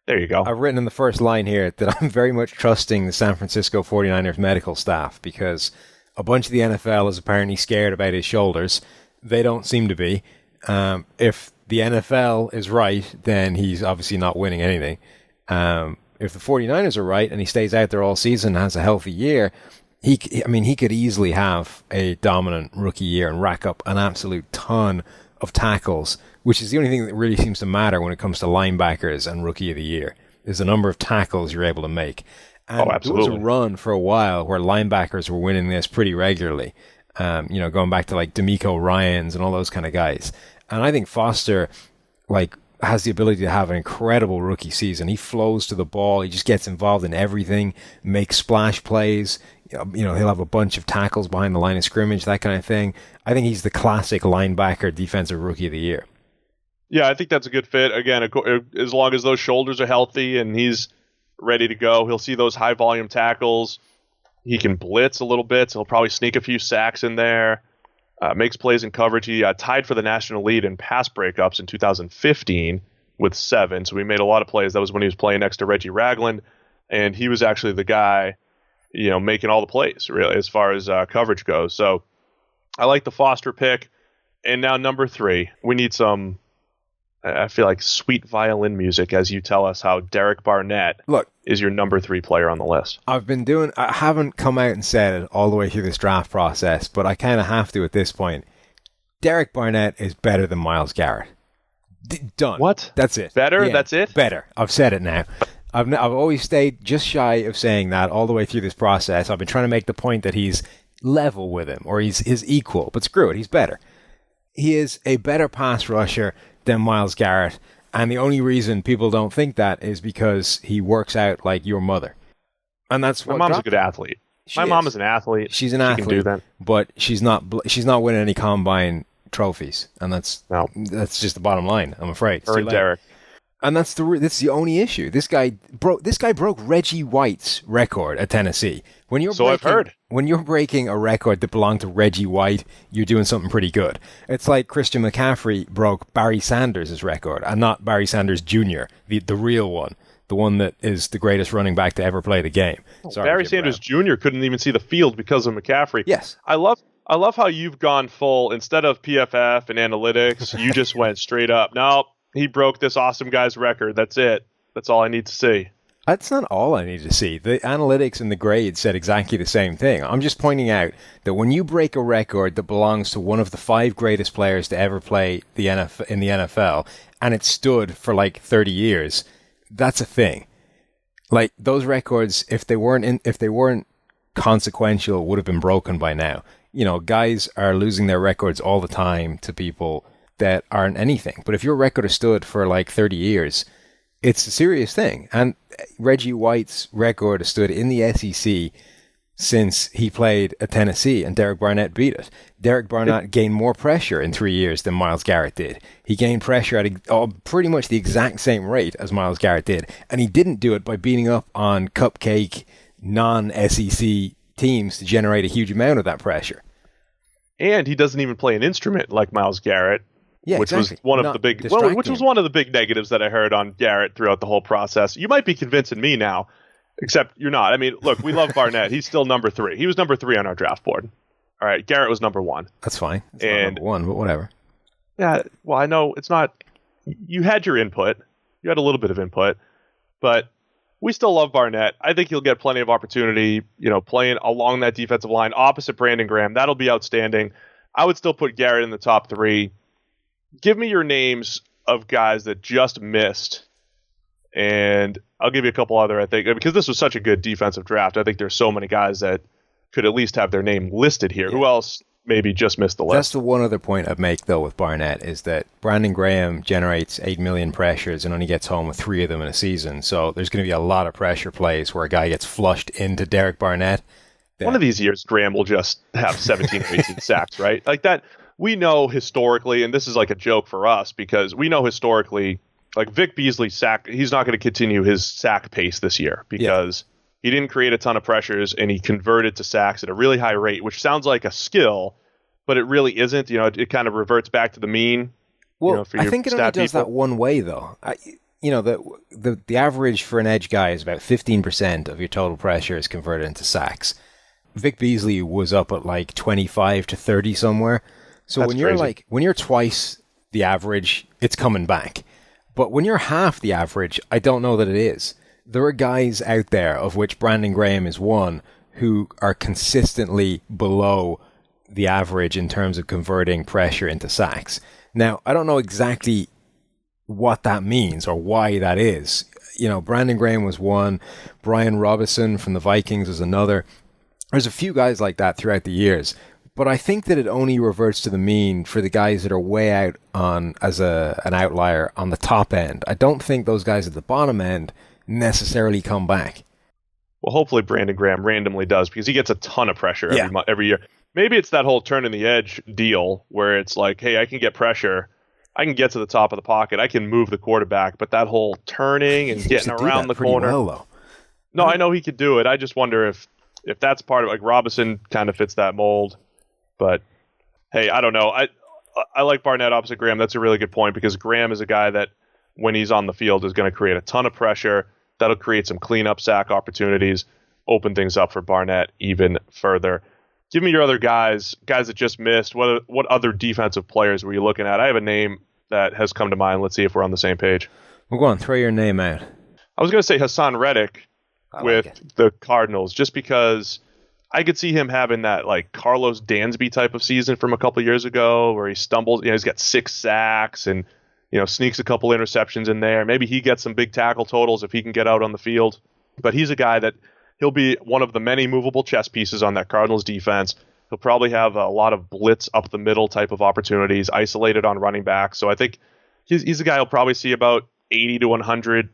there you go. I've written in the first line here that I'm very much trusting the San Francisco 49ers medical staff because a bunch of the NFL is apparently scared about his shoulders. They don't seem to be. If the NFL is right, then he's obviously not winning anything. if the 49ers are right and he stays out there all season and has a healthy year, he could easily have a dominant rookie year and rack up an absolute ton of tackles, which is the only thing that really seems to matter when it comes to linebackers and rookie of the year, is the number of tackles you're able to make. And absolutely. There was a run for a while where linebackers were winning this pretty regularly, going back to like D'Amico Ryans and all those kind of guys. And I think Foster, has the ability to have an incredible rookie season. He flows to the ball. He just gets involved in everything, makes splash plays. He'll have a bunch of tackles behind the line of scrimmage, that kind of thing. I think he's the classic linebacker defensive rookie of the year. Yeah, I think that's a good fit. Again, as long as those shoulders are healthy and he's ready to go, he'll see those high volume tackles. He can blitz a little bit, so he'll probably sneak a few sacks in there. Makes plays in coverage. He tied for the national lead in pass breakups in 2015 with 7. So he made a lot of plays. That was when he was playing next to Reggie Ragland, and he was actually the guy, making all the plays really as far as coverage goes. So I like the Foster pick. And now number 3, we need some, I feel like, sweet violin music as you tell us how Derek Barnett is your number 3 player on the list. I haven't come out and said it all the way through this draft process, but I kind of have to at this point. Derek Barnett is better than Myles Garrett. Done. What? That's it. Better? Yeah, That's it? Better. I've said it now. I've always stayed just shy of saying that all the way through this process. I've been trying to make the point that he's level with him or he's his equal, but screw it, he's better. He is a better pass rusher than Myles Garrett, and the only reason people don't think that is because he works out like your mother. And that's my mom's a good athlete. My mom is an athlete. She's an athlete, can do that. But she's not winning any combine trophies, and that's just the bottom line, I'm afraid. Her and Derek. And that's the only issue. This guy broke Reggie White's record at Tennessee. I've heard. When you're breaking a record that belonged to Reggie White, you're doing something pretty good. It's like Christian McCaffrey broke Barry Sanders' record, and not Barry Sanders Jr., the real one, the one that is the greatest running back to ever play the game. Sorry, Barry Sanders Jr. couldn't even see the field because of McCaffrey. Yes. I love how you've gone full, instead of PFF and analytics, you just went straight up. No, he broke this awesome guy's record. That's it. That's all I need to see. That's not all I need to see. The analytics and the grades said exactly the same thing. I'm just pointing out that when you break a record that belongs to one of the 5 greatest players to ever play in the NFL, and it stood for 30 years, that's a thing. Those records, if they weren't consequential, would have been broken by now. Guys are losing their records all the time to people that aren't anything. But if your record has stood for 30 years, it's a serious thing. And Reggie White's record has stood in the SEC since he played at Tennessee, and Derek Barnett beat it. Derek Barnett gained more pressure in 3 years than Myles Garrett did. He gained pressure at pretty much the exact same rate as Myles Garrett did, and he didn't do it by beating up on cupcake non-SEC teams to generate a huge amount of that pressure. And he doesn't even play an instrument like Myles Garrett. Yeah, which exactly. was one of the big, which was one of the big negatives that I heard on Garrett throughout the whole process. You might be convincing me now, except you're not. I mean, look, we love Barnett. He's still number 3. He was number 3 on our draft board. All right, Garrett was number 1. That's fine. It's not number 1, but whatever. Yeah, well, I know it's not. You had your input. You had a little bit of input, but we still love Barnett. I think he'll get plenty of opportunity. Playing along that defensive line opposite Brandon Graham, that'll be outstanding. I would still put Garrett in the top 3. Give me your names of guys that just missed, and I'll give you a couple other, I think, because this was such a good defensive draft. I think there's so many guys that could at least have their name listed here. Yeah. Who else maybe just missed the list? That's the one other point I'd make, though, with Barnett, is that Brandon Graham generates 8 million pressures and only gets home with 3 of them in a season. So there's going to be a lot of pressure plays where a guy gets flushed into Derek Barnett. One of these years, Graham will just have 17 or 18 sacks, right? Like that. We know historically, and this is like a joke for us, because we know historically, like Vic Beasley's sack, he's not going to continue his sack pace this year because he didn't create a ton of pressures and he converted to sacks at a really high rate, which sounds like a skill, but it really isn't. It kind of reverts back to the mean. Well, I think it only does that one way, though. The average for an edge guy is about 15% of your total pressure is converted into sacks. Vic Beasley was up at 25 to 30 somewhere. So That's crazy. When you're twice the average, it's coming back. But when you're half the average, I don't know that it is. there are guys out there, of which Brandon Graham is one, who are consistently below the average in terms of converting pressure into sacks. Now, I don't know exactly what that means or why that is. Brandon Graham was one. Brian Robinson from the Vikings was another. There's a few guys like that throughout the years. But I think that it only reverts to the mean for the guys that are way out on as an outlier on the top end. I don't think those guys at the bottom end necessarily come back. Well, hopefully Brandon Graham randomly does, because he gets a ton of pressure every year. Maybe it's that whole turn in the edge deal where it's like, hey, I can get pressure. I can get to the top of the pocket. I can move the quarterback. But that whole turning and getting around the corner. Well, though. No, I know he could do it. I just wonder if that's part of it. Like Robinson kind of fits that mold. But, hey, I don't know. I like Barnett opposite Graham. That's a really good point, because Graham is a guy that, when he's on the field, is going to create a ton of pressure. That'll create some cleanup sack opportunities, open things up for Barnett even further. Give me your other guys that just missed. What other defensive players were you looking at? I have a name that has come to mind. Let's see if we're on the same page. Well, go on, throw your name out. I was going to say Hassan Reddick with the Cardinals, just because I could see him having that like Carlos Dansby type of season from a couple years ago, where he stumbles. He's got 6 sacks and sneaks a couple interceptions in there. Maybe he gets some big tackle totals if he can get out on the field. But he's a guy that he'll be one of the many movable chess pieces on that Cardinals defense. He'll probably have a lot of blitz up the middle type of opportunities, isolated on running back. So I think he's a guy who'll probably see about 80 to 100,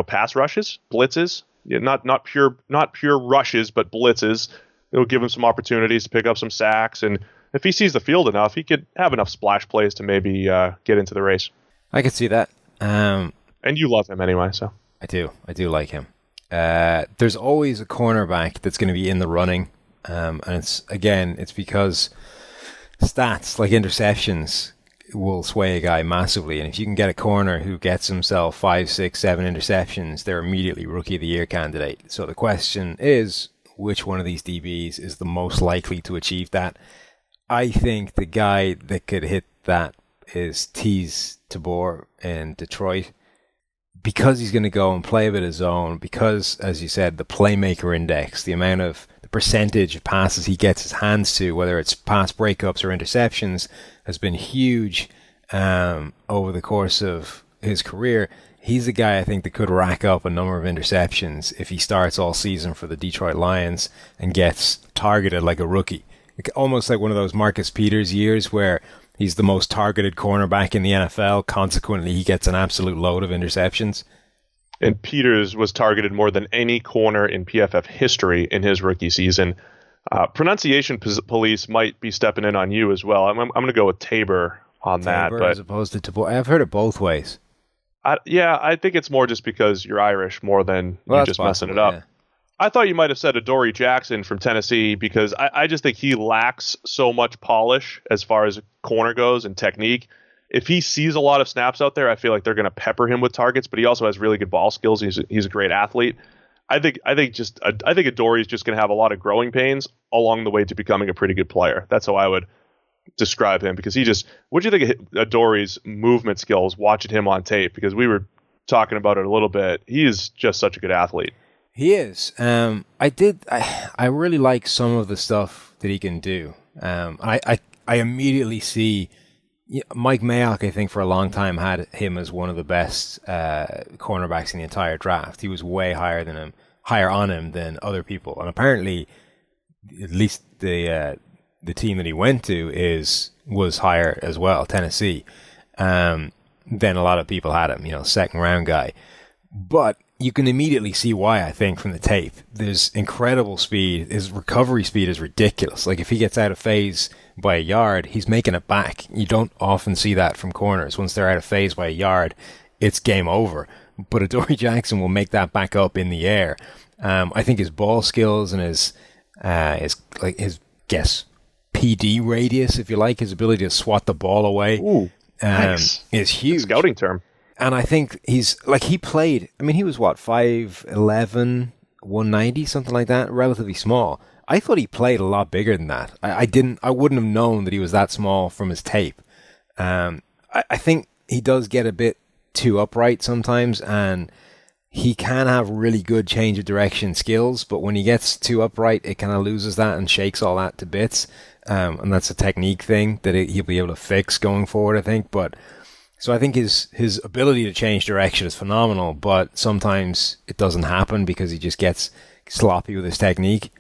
pass rushes, blitzes. Not pure rushes, but blitzes. It'll give him some opportunities to pick up some sacks, and if he sees the field enough, he could have enough splash plays to maybe get into the race. I could see that. And you love him anyway, so I do like him. There's always a cornerback that's going to be in the running, and it's because stats like interceptions will sway a guy massively. And if you can get a corner who gets himself 5, 6, 7 interceptions, they're immediately Rookie of the Year candidate. So the question is, which one of these DBs is the most likely to achieve that? I think the guy that could hit that is Teez Tabor in Detroit, because he's going to go and play a bit of zone, because, as you said, the playmaker index, the percentage of passes he gets his hands to, whether it's pass breakups or interceptions, has been huge over the course of his career. He's the guy I think that could rack up a number of interceptions if he starts all season for the Detroit Lions and gets targeted like a rookie. Almost like one of those Marcus Peters years where he's the most targeted cornerback in the NFL. Consequently, he gets an absolute load of interceptions. And Peters was targeted more than any corner in PFF history in his rookie season. Pronunciation police might be stepping in on you as well. I'm going to go with Tabor on that. But as opposed to Tabor. I've heard it both ways. I think it's more just because you're Irish more than you're just messing it up. Yeah. I thought you might have said Adoree Jackson from Tennessee, because I just think he lacks so much polish as far as corner goes and technique. If he sees a lot of snaps out there, I feel like they're going to pepper him with targets, but he also has really good ball skills. He's a great athlete. I think Adoree is just going to have a lot of growing pains along the way to becoming a pretty good player. That's how I would describe him, because what do you think of Adoree's movement skills watching him on tape? Because we were talking about it a little bit. He is just such a good athlete. He is. I really like some of the stuff that he can do. I immediately see Mike Mayock, I think, for a long time had him as one of the best cornerbacks in the entire draft. He was way higher on him than other people. And apparently, at least the team that he went to was higher as well, Tennessee, than a lot of people had him, second round guy. But you can immediately see why, I think, from the tape. There's incredible speed. His recovery speed is ridiculous. Like, if he gets out of phase by a yard, he's making it back. You don't often see that from corners. Once they're out of phase by a yard, it's game over. But Adoree Jackson will make that back up in the air. I think his ball skills and his PD radius, if you like, his ability to swat the ball away, nice. Is huge. A scouting term. And I think he was 5'11", 190, something like that, relatively small. I thought he played a lot bigger than that. I wouldn't have known that he was that small from his tape. I think he does get a bit too upright sometimes, and he can have really good change of direction skills, but when he gets too upright, it kind of loses that and shakes all that to bits. And that's a technique thing that he'll be able to fix going forward, I think. But so I think his ability to change direction is phenomenal, but sometimes it doesn't happen because he just gets sloppy with his technique.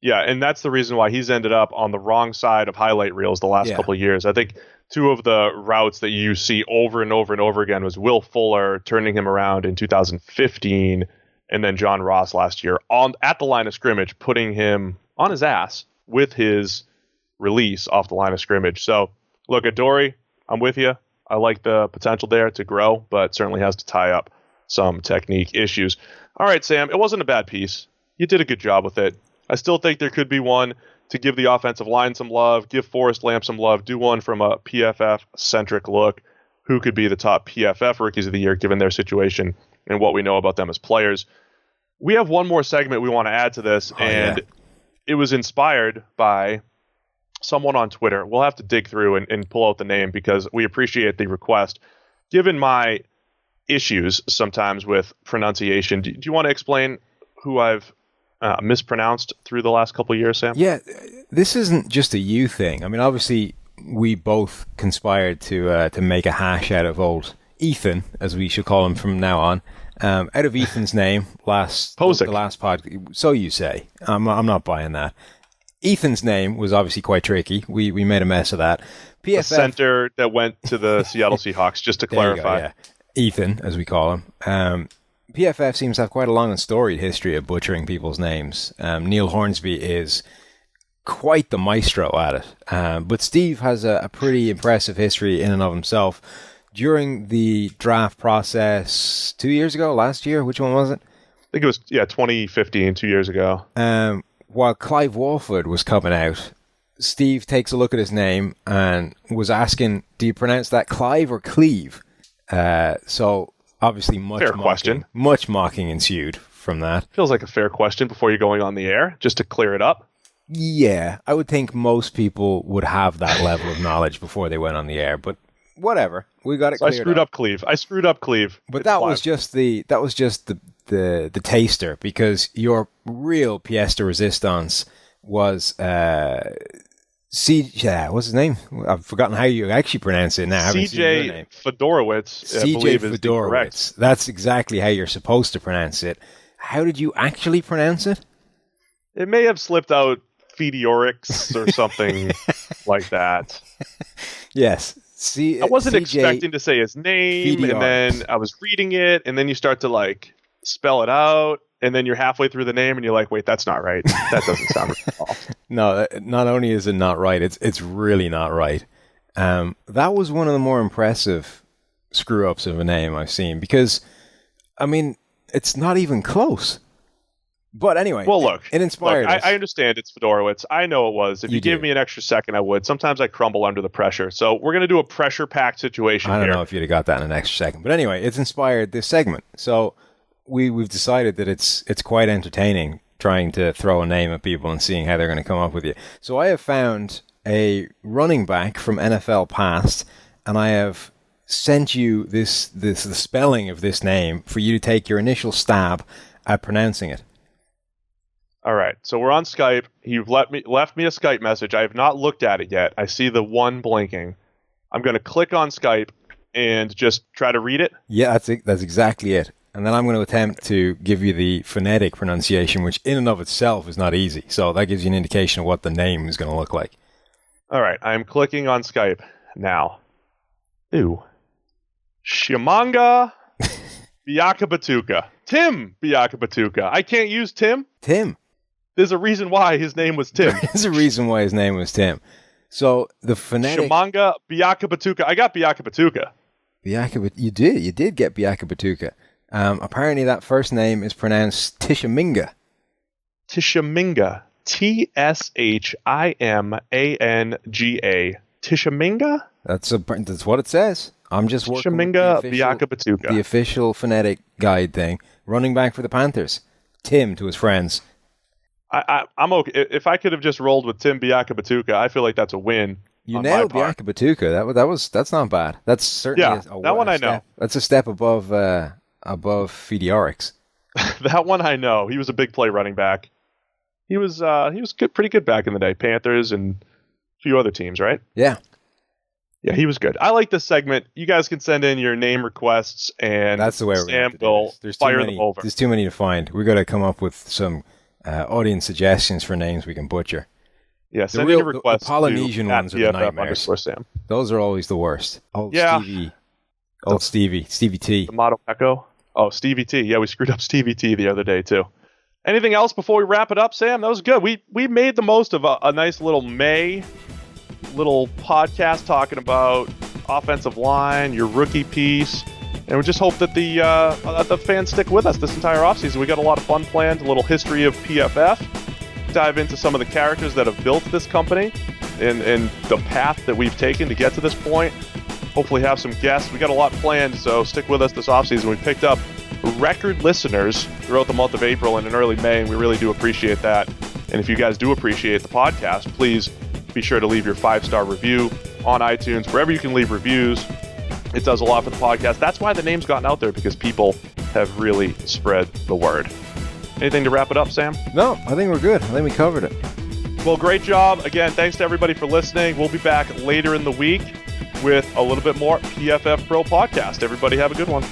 Yeah, and that's the reason why he's ended up on the wrong side of highlight reels the last couple of years. I think two of the routes that you see over and over and over again was Will Fuller turning him around in 2015, and then John Ross last year at the line of scrimmage, putting him on his ass with his release off the line of scrimmage. So, look, Adoree', I'm with you. I like the potential there to grow, but certainly has to tie up some technique issues. All right, Sam, it wasn't a bad piece. You did a good job with it. I still think there could be one to give the offensive line some love, give Forrest Lamp some love, do one from a PFF-centric look. Who could be the top PFF rookies of the year given their situation and what we know about them as players? We have one more segment we want to add to this, it was inspired by someone on Twitter. We'll have to dig through and pull out the name because we appreciate the request. Given my issues sometimes with pronunciation, do you want to explain who I've mispronounced through the last couple of years, Sam? Yeah, this isn't just a you thing. I mean, obviously, we both conspired to make a hash out of old Ethan, as we should call him from now on. Out of Ethan's name, the last pod. So you say. I'm not buying that. Ethan's name was obviously quite tricky. We made a mess of that. PFF, the center that went to the Seattle Seahawks, just to clarify. Go, yeah. Ethan, as we call him. PFF seems to have quite a long and storied history of butchering people's names. Neil Hornsby is quite the maestro at it. But Steve has a pretty impressive history in and of himself. During the draft process 2 years ago, last year, which one was it? I think it was, 2015, 2 years ago. While Clive Walford was coming out, Steve takes a look at his name and was asking, do you pronounce that Clive or Cleve? So obviously much mocking ensued from that. Feels like a fair question before you're going on the air, just to clear it up. Yeah, I would think most people would have that level of knowledge before they went on the air, but whatever. We got it cleared up. I screwed up Cleve. But that was just the taster, because your real pièce de résistance was what's his name? I've forgotten how you actually pronounce it now. CJ Fedorowicz, I believe is correct. That's exactly how you're supposed to pronounce it. How did you actually pronounce it? It may have slipped out Fedorix or something like that. Yes. I wasn't expecting to say his name, and then I was reading it, and then you start to spell it out, and then you're halfway through the name, and you're like, wait, that's not right. That doesn't sound right at all. No, not only is it not right, it's really not right. That was one of the more impressive screw-ups of a name I've seen, because, I mean, it's not even close. But anyway, well, look, it inspired us. I understand it's Fedorowicz. I know it was. If you gave me an extra second, I would. Sometimes I crumble under the pressure. So we're going to do a pressure-packed situation here. I don't know if you'd have got that in an extra second. But anyway, it's inspired this segment. So we've decided that it's quite entertaining trying to throw a name at people and seeing how they're going to come up with you. So I have found a running back from NFL past, and I have sent you the spelling of this name for you to take your initial stab at pronouncing it. All right, so we're on Skype. You've left me a Skype message. I have not looked at it yet. I see the one blinking. I'm going to click on Skype and just try to read it. Yeah, that's exactly it. And then I'm going to attempt to give you the phonetic pronunciation, which in and of itself is not easy. So that gives you an indication of what the name is going to look like. All right, I'm clicking on Skype now. Ew. Shimanga Biakabatuka. Tim Biakabatuka. I can't use Tim? Tim. There's a reason why his name was Tim. There's a reason why his name was Tim. So the phonetic... Shimanga Biakabatuka. I got Biakabatuka. You did get Biakabatuka. Apparently that first name is pronounced Tishaminga. Tishaminga. Tishamanga. Tishaminga? That's what it says. I'm just working Tishaminga Biakabatuka. The official phonetic guide thing. Running back for the Panthers. Tim to his friends. I'm okay. If I could have just rolled with Tim Biakabatuka, I feel like that's a win. You nailed Biakabatuka. That's not bad. That's certainly that one I know. That's a step above above Fidiarix. That one I know. He was a big play running back. He was good, pretty good back in the day. Panthers and a few other teams, right? Yeah. Yeah, he was good. I like this segment. You guys can send in your name requests, and that's the way we're Sam will fire them over. There's too many to find. We've got to come up with some audience suggestions for names we can butcher. Yeah, send in your requests. The Polynesian ones are the nightmares. Sam. Those are always the worst. Stevie T. Tomato Echo. Oh, Stevie T. Yeah, we screwed up Stevie T the other day, too. Anything else before we wrap it up, Sam? That was good. We made the most of a nice little May little podcast talking about offensive line, your rookie piece, and we just hope that the fans stick with us this entire offseason. We got a lot of fun planned, a little history of PFF, dive into some of the characters that have built this company and the path that we've taken to get to this point. Hopefully have some guests. We got a lot planned, so stick with us this offseason. We picked up record listeners throughout the month of April and in early May, and we really do appreciate that. And if you guys do appreciate the podcast, please be sure to leave your 5-star review on iTunes, wherever you can leave reviews. It does a lot for the podcast. That's why the name's gotten out there, because people have really spread the word. Anything to wrap it up, Sam? No, I think we're good. I think we covered it. Well, great job. Again, thanks to everybody for listening. We'll be back later in the week with a little bit more PFF Pro podcast. Everybody have a good one.